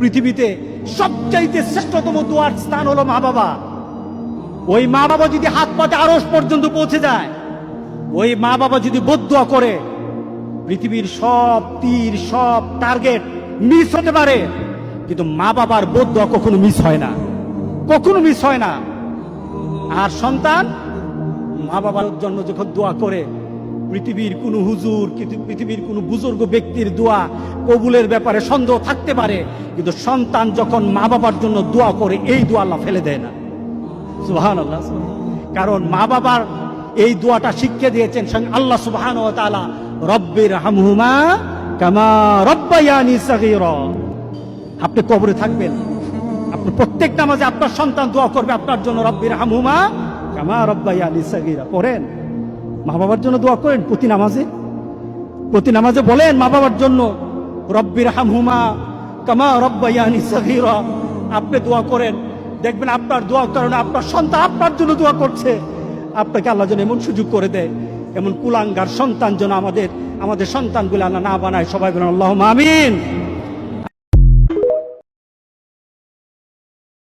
পৃথিবীতে সবচাইতে শ্রেষ্ঠতম দোয়ার স্থান হলো মা বাবা। ওই মা বাবা যদি হাত পাতে আরশ পর্যন্ত পৌঁছে যায়, ওই মা বাবা যদি বদদুয়া করে, পৃথিবীর সব তীর সব টার্গেট মিস হতে পারে, কিন্তু মা বাবার বদদুয়া কখনো মিস হয় না, কখনো মিস হয় না। আর সন্তান মা বাবার জন্য যখন দোয়া করে, পৃথিবীর কোন হুজুর, পৃথিবীর কোন বুজুর্গ ব্যক্তির দোয়া কবুলের ব্যাপারে সন্দেহ থাকতে পারে, কিন্তু সন্তান যখন মা বাবার জন্য দোয়া করে, এই দোয়া আল্লাহ ফেলে দেয় না। সুবহানাল্লাহ। কারণ মা বাবার এই দোয়াটা শিখিয়ে দিয়েছেন স্বয়ং আল্লাহ সুবহানাহু ওয়া তাআলা, রব্বির হামহুমা কামা রব্বায়ানি সাগীরা। আপনি কবরে থাকবেন, আপনি প্রত্যেক নামাজে আপনার সন্তান দোয়া করবে আপনার জন্য, রব্বির হামহুমা কামা রব্বায়ানি সাগীরা। পড়েন, মা বাবার জন্য দোয়া করেন প্রতি নামাজে বলেন মা বাবার জন্য, রব্বির হামহুমা কামা রব্বায়ানি সাগীরা। আপনি দোয়া করেন, দেখবেন আপনার দোয়ার কারণে আপনার সন্তান আপনার জন্য দোয়া করছে। আপনাকে আল্লাহ যেন এমন সুযোগ করে দেয়, এমন কুলাঙ্গার সন্তান যেন আমাদের সন্তানগুলো আল্লাহ না বানায়। সবাই বলেন আল্লাহুম্মা আমিন।